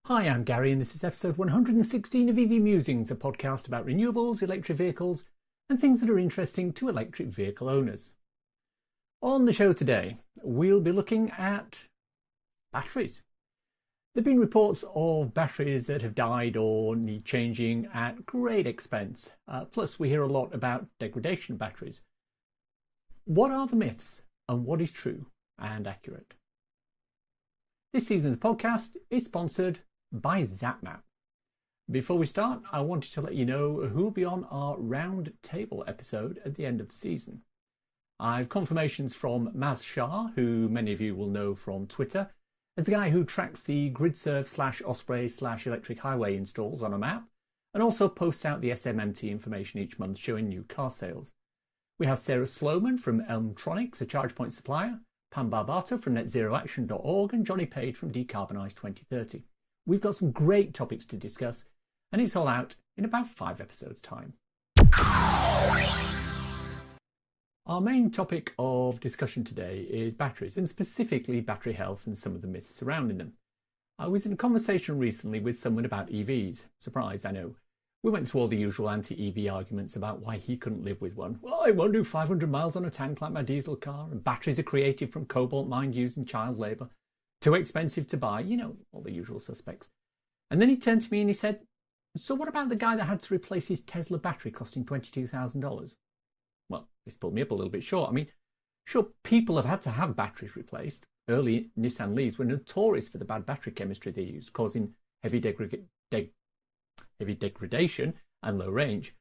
Hi, I'm Gary and this is episode 116 of EV Musings, a podcast about renewables, electric vehicles and things that are interesting to electric vehicle owners. On the show today, we'll be looking at batteries. There have been reports of batteries that have died or need changing at great expense. Plus, we hear a lot about degradation of batteries. What are the myths and what is true and accurate? This season of the podcast is sponsored by ZapMap. Before we start, I wanted to let you know who will be on our round table episode at the end of the season. I've confirmations from Maz Shah, who many of you will know from Twitter, as the guy who tracks the GridServe/Osprey/electric highway installs on a map, and also posts out the SMMT information each month showing new car sales. We have Sarah Sloman from Elmtronics, a charge point supplier, Pam Barbato from netzeroaction.org, and Johnny Page from Decarbonise 2030. We've got some great topics to discuss, and it's all out in about 5 episodes' time. Our main topic of discussion today is batteries, and specifically battery health and some of the myths surrounding them. I was in a conversation recently with someone about EVs. Surprise, I know. We went through all the usual anti-EV arguments about why he couldn't live with one. Well, I won't do 500 miles on a tank like my diesel car, and batteries are created from cobalt mined using child labour. Too expensive to buy, all the usual suspects. And then he turned to me and he said, so what about the guy that had to replace his Tesla battery costing $22,000? Well, this pulled me up a little bit short. I mean, sure, people have had to have batteries replaced. Early Nissan Leafs were notorious for the bad battery chemistry they used, causing heavy degradation and low range.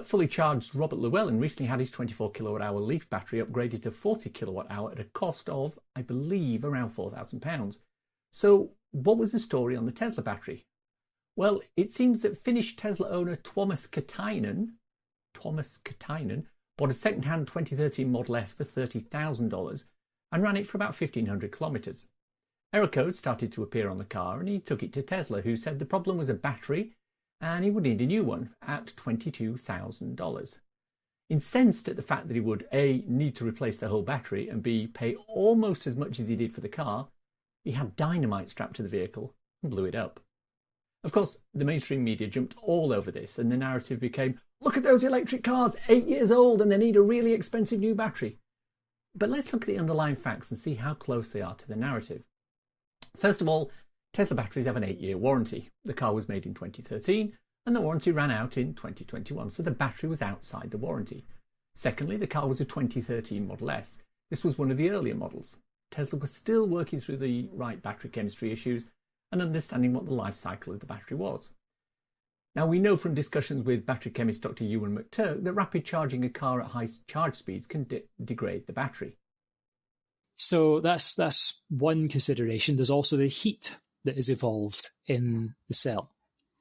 Fully charged Robert Llewellyn recently had his 24 kilowatt-hour Leaf battery upgraded to 40 kilowatt-hour at a cost of, I believe, around £4,000. So what was the story on the Tesla battery? Well, it seems that Finnish Tesla owner Tuomas Katainen bought a second-hand 2013 Model S for $30,000 and ran it for about 1,500 kilometres. Error codes started to appear on the car and he took it to Tesla, who said the problem was a battery and he would need a new one at $22,000. Incensed at the fact that he would A, need to replace the whole battery and B, pay almost as much as he did for the car, he had dynamite strapped to the vehicle and blew it up. Of course, the mainstream media jumped all over this and the narrative became, look at those electric cars, 8 years old and they need a really expensive new battery. But let's look at the underlying facts and see how close they are to the narrative. First of all, Tesla batteries have an 8-year warranty. The car was made in 2013 and the warranty ran out in 2021, so the battery was outside the warranty. Secondly, the car was a 2013 Model S. This was one of the earlier models. Tesla was still working through the right battery chemistry issues and understanding what the life cycle of the battery was. Now, we know from discussions with battery chemist Dr. Ewan McTurk that rapid charging a car at high charge speeds can degrade the battery. So that's one consideration. There's also the heat that is evolved in the cell.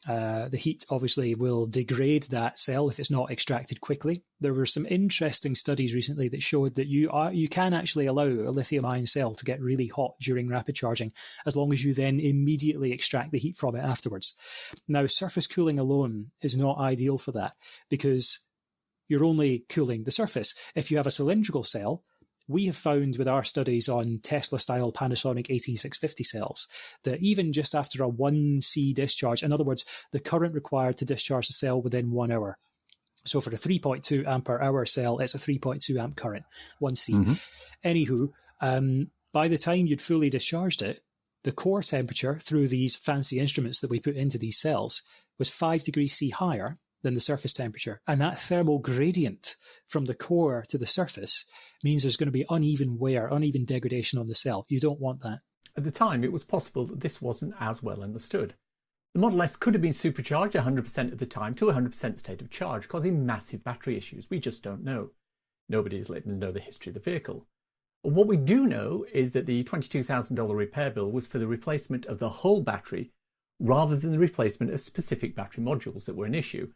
The heat obviously will degrade that cell if it's not extracted quickly. There were some interesting studies recently that showed that you can actually allow a lithium-ion cell to get really hot during rapid charging, as long as you then immediately extract the heat from it afterwards. Now, surface cooling alone is not ideal for that because you're only cooling the surface. If you have a cylindrical cell, we have found with our studies on Tesla-style Panasonic 18650 cells that even just after a 1C discharge, in other words, the current required to discharge the cell within 1 hour. So for a 3.2 ampere hour cell, it's a 3.2 amp current, 1C. Mm-hmm. Anywho, by the time you'd fully discharged it, the core temperature through these fancy instruments that we put into these cells was 5 degrees C higher than the surface temperature. And that thermal gradient from the core to the surface means there's going to be uneven wear, uneven degradation on the cell. You don't want that. At the time, it was possible that this wasn't as well understood. The Model S could have been supercharged 100% of the time to 100% state of charge, causing massive battery issues. We just don't know. Nobody has let us know the history of the vehicle. What we do know is that the $22,000 repair bill was for the replacement of the whole battery rather than the replacement of specific battery modules that were an issue.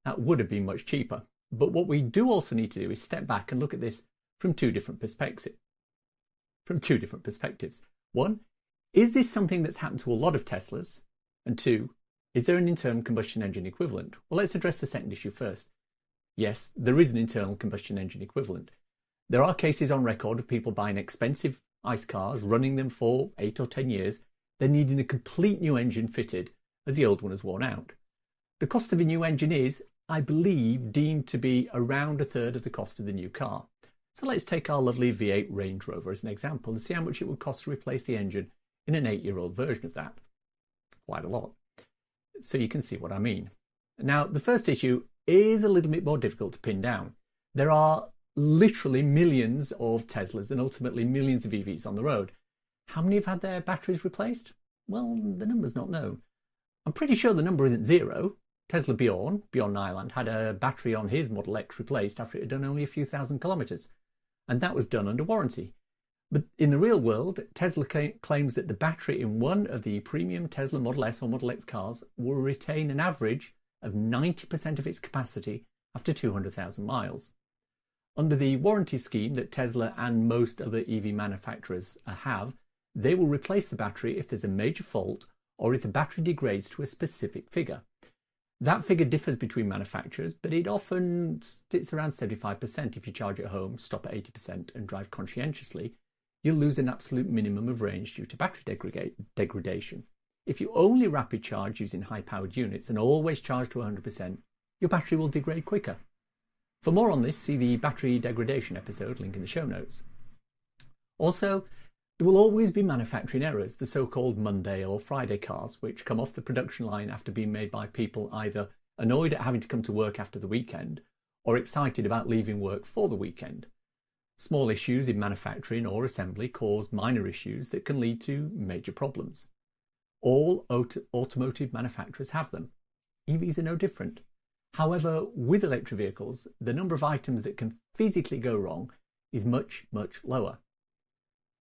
That would have been much cheaper. But what we do also need to do is step back and look at this from two different perspectives. One, is this something that's happened to a lot of Teslas? And two, is there an internal combustion engine equivalent? Well, let's address the second issue first. Yes, there is an internal combustion engine equivalent. There are cases on record of people buying expensive ICE cars, running them for 8 or 10 years, They're needing a complete new engine fitted as the old one has worn out. The cost of a new engine is, I believe, deemed to be around a third of the cost of the new car. So let's take our lovely V8 Range Rover as an example and see how much it would cost to replace the engine in an 8-year-old version of that. Quite a lot. So you can see what I mean. Now, the first issue is a little bit more difficult to pin down. There are literally millions of Teslas and ultimately millions of EVs on the road. How many have had their batteries replaced? Well, the number's not known. I'm pretty sure the number isn't zero. Tesla Bjorn Nyland, had a battery on his Model X replaced after it had done only a few thousand kilometres. And that was done under warranty. But in the real world, Tesla claims that the battery in one of the premium Tesla Model S or Model X cars will retain an average of 90% of its capacity after 200,000 miles. Under the warranty scheme that Tesla and most other EV manufacturers have, they will replace the battery if there's a major fault or if the battery degrades to a specific figure. That figure differs between manufacturers, but it often sits around 75%. If you charge at home, stop at 80% and drive conscientiously, you'll lose an absolute minimum of range due to battery degradation. If you only rapid charge using high-powered units and always charge to 100%, your battery will degrade quicker. For more on this, see the battery degradation episode, link in the show notes. Also, there will always be manufacturing errors, the so-called Monday or Friday cars, which come off the production line after being made by people either annoyed at having to come to work after the weekend or excited about leaving work for the weekend. Small issues in manufacturing or assembly cause minor issues that can lead to major problems. All automotive manufacturers have them. EVs are no different. However, with electric vehicles, the number of items that can physically go wrong is much, much lower.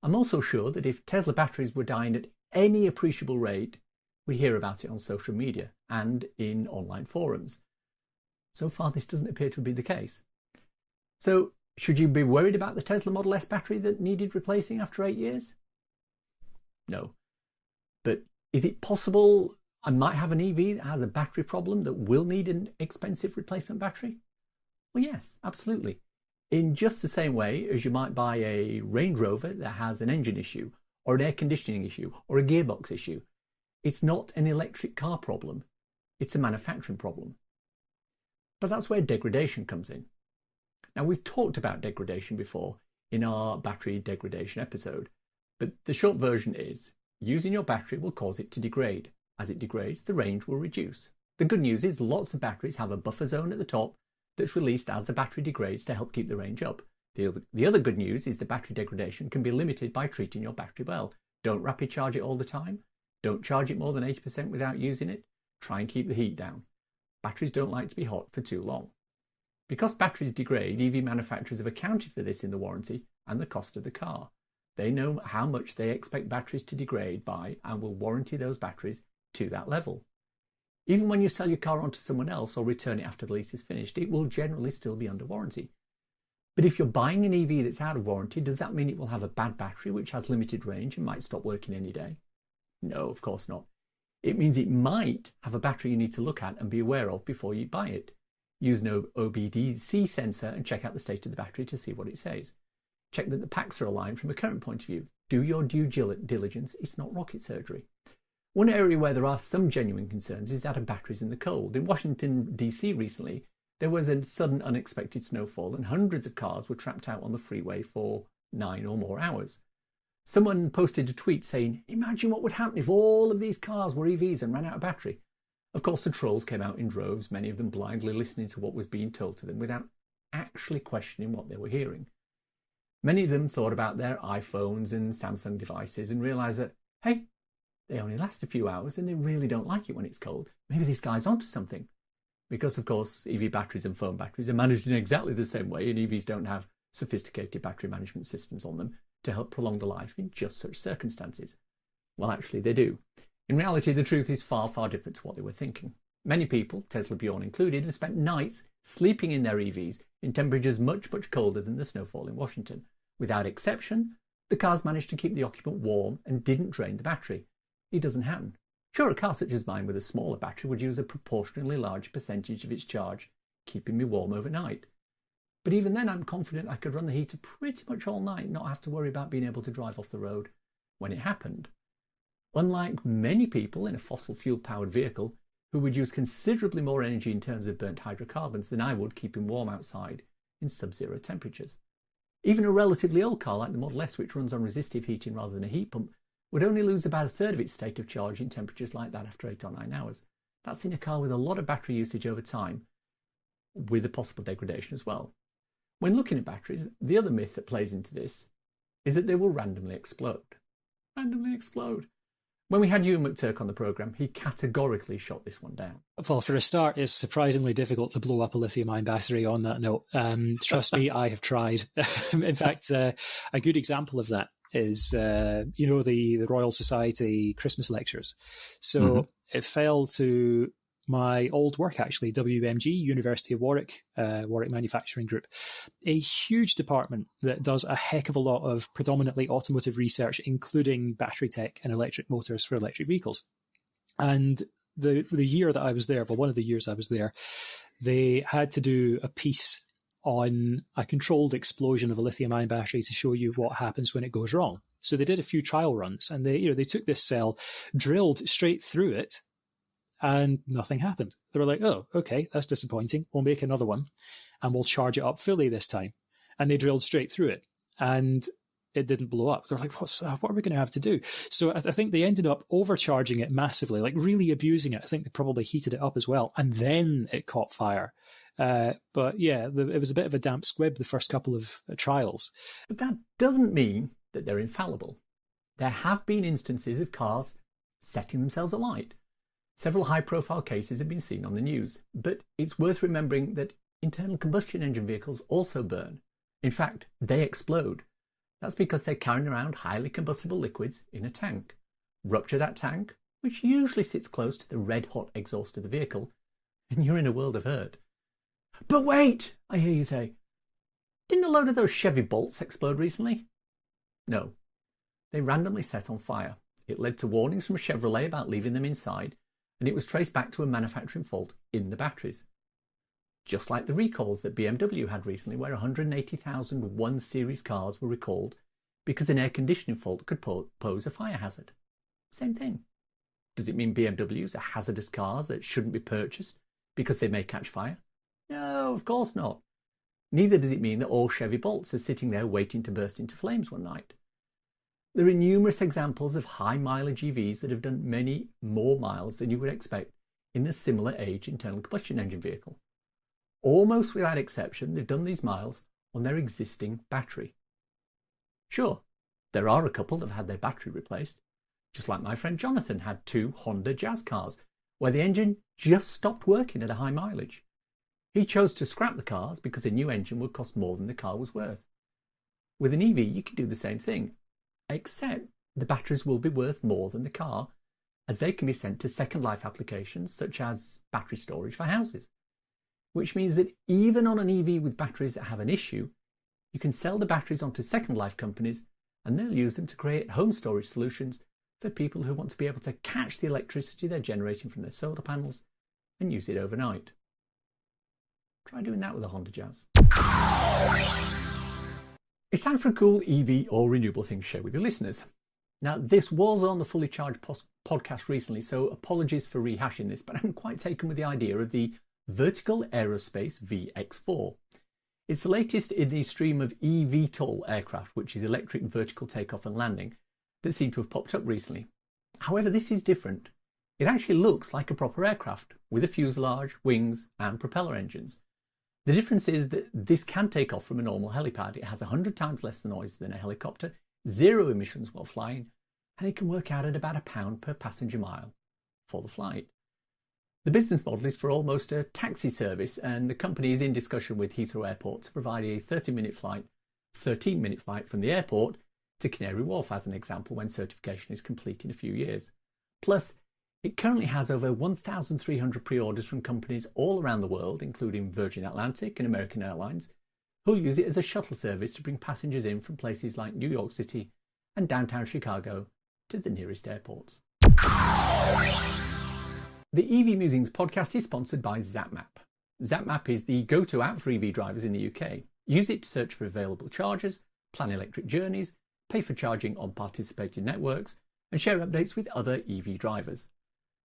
I'm also sure that if Tesla batteries were dying at any appreciable rate, we'd hear about it on social media and in online forums. So far, this doesn't appear to be the case. So, should you be worried about the Tesla Model S battery that needed replacing after 8 years? No. But is it possible I might have an EV that has a battery problem that will need an expensive replacement battery? Well, yes, absolutely. In just the same way as you might buy a Range Rover that has an engine issue, or an air conditioning issue, or a gearbox issue. It's not an electric car problem, it's a manufacturing problem. But that's where degradation comes in. Now, we've talked about degradation before in our battery degradation episode, but the short version is, using your battery will cause it to degrade. As it degrades, the range will reduce. The good news is lots of batteries have a buffer zone at the top that's released as the battery degrades to help keep the range up. The other good news is the battery degradation can be limited by treating your battery well. Don't rapid charge it all the time. Don't charge it more than 80% without using it. Try and keep the heat down. Batteries don't like to be hot for too long. Because batteries degrade, EV manufacturers have accounted for this in the warranty and the cost of the car. They know how much they expect batteries to degrade by and will warranty those batteries to that level. Even when you sell your car on to someone else or return it after the lease is finished, it will generally still be under warranty. But if you're buying an EV that's out of warranty, does that mean it will have a bad battery which has limited range and might stop working any day? No, of course not. It means it might have a battery you need to look at and be aware of before you buy it. Use an OBD-C sensor and check out the state of the battery to see what it says. Check that the packs are aligned from a current point of view. Do your due diligence. It's not rocket surgery. One area where there are some genuine concerns is that of batteries in the cold. In Washington, D.C. recently, there was a sudden unexpected snowfall and hundreds of cars were trapped out on the freeway for 9 or more hours. Someone posted a tweet saying, "Imagine what would happen if all of these cars were EVs and ran out of battery." Of course, the trolls came out in droves, many of them blindly listening to what was being told to them without actually questioning what they were hearing. Many of them thought about their iPhones and Samsung devices and realised that, hey, they only last a few hours and they really don't like it when it's cold. Maybe this guy's onto something. Because, of course, EV batteries and phone batteries are managed in exactly the same way, and EVs don't have sophisticated battery management systems on them to help prolong the life in just such circumstances. Well, actually, they do. In reality, the truth is far, far different to what they were thinking. Many people, Tesla Bjorn included, have spent nights sleeping in their EVs in temperatures much, much colder than the snowfall in Washington. Without exception, the cars managed to keep the occupant warm and didn't drain the battery. It doesn't happen. Sure, a car such as mine with a smaller battery would use a proportionally large percentage of its charge, keeping me warm overnight. But even then, I'm confident I could run the heater pretty much all night and not have to worry about being able to drive off the road when it happened. Unlike many people in a fossil fuel powered vehicle who would use considerably more energy in terms of burnt hydrocarbons than I would keeping warm outside in sub-zero temperatures. Even a relatively old car like the Model S, which runs on resistive heating rather than a heat pump, would only lose about a third of its state of charge in temperatures like that after 8 or 9 hours. That's in a car with a lot of battery usage over time, with a possible degradation as well. When looking at batteries, the other myth that plays into this is that they will randomly explode. Randomly explode. When we had Ewan McTurk on the programme, he categorically shot this one down. Well, for a start, it's surprisingly difficult to blow up a lithium-ion battery on that note. Trust me, I have tried. In fact, a good example of that is, the Royal Society Christmas lectures. So it fell to my old work, actually, WMG, University of Warwick, Warwick Manufacturing Group, a huge department that does a heck of a lot of predominantly automotive research, including battery tech and electric motors for electric vehicles. And the year that I was there, one of the years I was there, they had to do a piece on a controlled explosion of a lithium-ion battery to show you what happens when it goes wrong. So they did a few trial runs, and they took this cell, drilled straight through it, and nothing happened. They were like, oh, okay, that's disappointing. We'll make another one and we'll charge it up fully this time. And they drilled straight through it and it didn't blow up. They're like, what are we going to have to do? So I think they ended up overcharging it massively, like really abusing it. I think they probably heated it up as well. And then it caught fire. But yeah, it was a bit of a damp squib the first couple of trials. But that doesn't mean that they're infallible. There have been instances of cars setting themselves alight. Several high-profile cases have been seen on the news, but it's worth remembering that internal combustion engine vehicles also burn. In fact, they explode. That's because they're carrying around highly combustible liquids in a tank. Rupture that tank, which usually sits close to the red-hot exhaust of the vehicle, and you're in a world of hurt. But wait, I hear you say, didn't a load of those Chevy Bolts explode recently? No, they randomly set on fire. It led to warnings from Chevrolet about leaving them inside, and it was traced back to a manufacturing fault in the batteries. Just like the recalls that BMW had recently, where 180,000 1 Series cars were recalled because an air conditioning fault could pose a fire hazard. Same thing. Does it mean BMWs are hazardous cars that shouldn't be purchased because they may catch fire? No, of course not. Neither does it mean that all Chevy Bolts are sitting there waiting to burst into flames one night. There are numerous examples of high-mileage EVs that have done many more miles than you would expect in a similar age internal combustion engine vehicle. Almost without exception, they've done these miles on their existing battery. Sure, there are a couple that have had their battery replaced, just like my friend Jonathan had 2 Honda Jazz cars, where the engine just stopped working at a high mileage. He chose to scrap the cars because a new engine would cost more than the car was worth. With an EV, you can do the same thing, except the batteries will be worth more than the car, as they can be sent to second life applications such as battery storage for houses. Which means that even on an EV with batteries that have an issue, you can sell the batteries onto second life companies and they'll use them to create home storage solutions for people who want to be able to catch the electricity they're generating from their solar panels and use it overnight. Try doing that with a Honda Jazz. It's time for a cool EV or renewable thing to share with your listeners. Now, this was on the Fully Charged podcast recently, so apologies for rehashing this, but I'm quite taken with the idea of the Vertical Aerospace VX4. It's the latest in the stream of eVTOL aircraft, which is electric vertical takeoff and landing, that seem to have popped up recently. However, this is different. It actually looks like a proper aircraft, with a fuselage, wings and propeller engines. The difference is that this can take off from a normal helipad. It has 100 times less noise than a helicopter, 0 emissions while flying, and it can work out at about £1 per passenger mile for the flight. The business model is for almost a taxi service, and the company is in discussion with Heathrow Airport to provide a 13-minute flight from the airport to Canary Wharf as an example when certification is complete in a few years. Plus, it currently has over 1,300 pre-orders from companies all around the world, including Virgin Atlantic and American Airlines, who'll use it as a shuttle service to bring passengers in from places like New York City and downtown Chicago to the nearest airports. The EV Musings podcast is sponsored by ZapMap. ZapMap is the go-to app for EV drivers in the UK. Use it to search for available chargers, plan electric journeys, pay for charging on participating networks, and share updates with other EV drivers.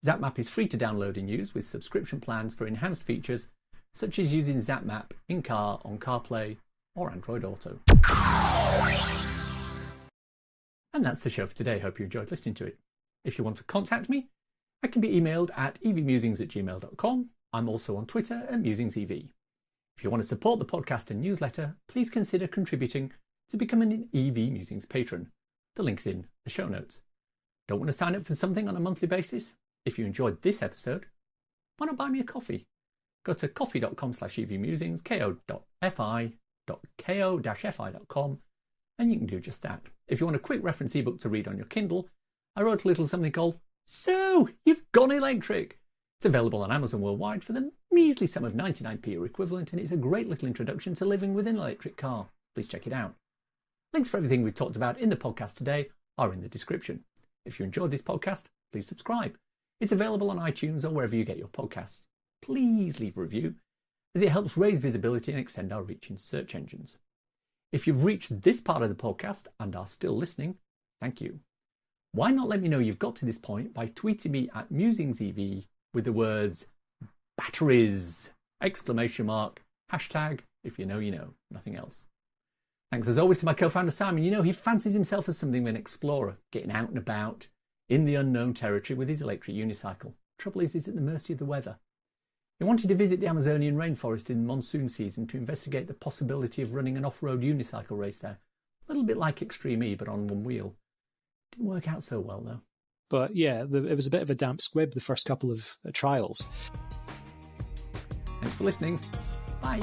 ZapMap is free to download and use with subscription plans for enhanced features such as using ZapMap in-car on CarPlay or Android Auto. And that's the show for today. Hope you enjoyed listening to it. If you want to contact me, I can be emailed at evmusings@gmail.com. I'm also on Twitter at MusingsEV. If you want to support the podcast and newsletter, please consider contributing to becoming an EV Musings patron. The link's in the show notes. Don't want to sign up for something on a monthly basis? If you enjoyed this episode, why not buy me a coffee? Go to coffee.com/evmusings, ko-fi.com, and you can do just that. If you want a quick reference ebook to read on your Kindle, I wrote a little something called So You've Gone Electric. It's available on Amazon worldwide for the measly sum of 99p or equivalent, and it's a great little introduction to living with an electric car. Please check it out. Links for everything we've talked about in the podcast today are in the description. If you enjoyed this podcast, please subscribe. It's available on iTunes or wherever you get your podcasts. Please leave a review, as it helps raise visibility and extend our reach in search engines. If you've reached this part of the podcast and are still listening, thank you. Why not let me know you've got to this point by tweeting me at MusingsEV with the words batteries, ! Hashtag, if you know, nothing else. Thanks as always to my co-founder Simon. You know, he fancies himself as something of an explorer, getting out and about in the unknown territory with his electric unicycle. Trouble is, he's at the mercy of the weather. He wanted to visit the Amazonian rainforest in monsoon season to investigate the possibility of running an off-road unicycle race there. A little bit like Extreme E, but on one wheel. Didn't work out so well, though. But yeah, it was a bit of a damp squib the first couple of trials. Thanks for listening. Bye.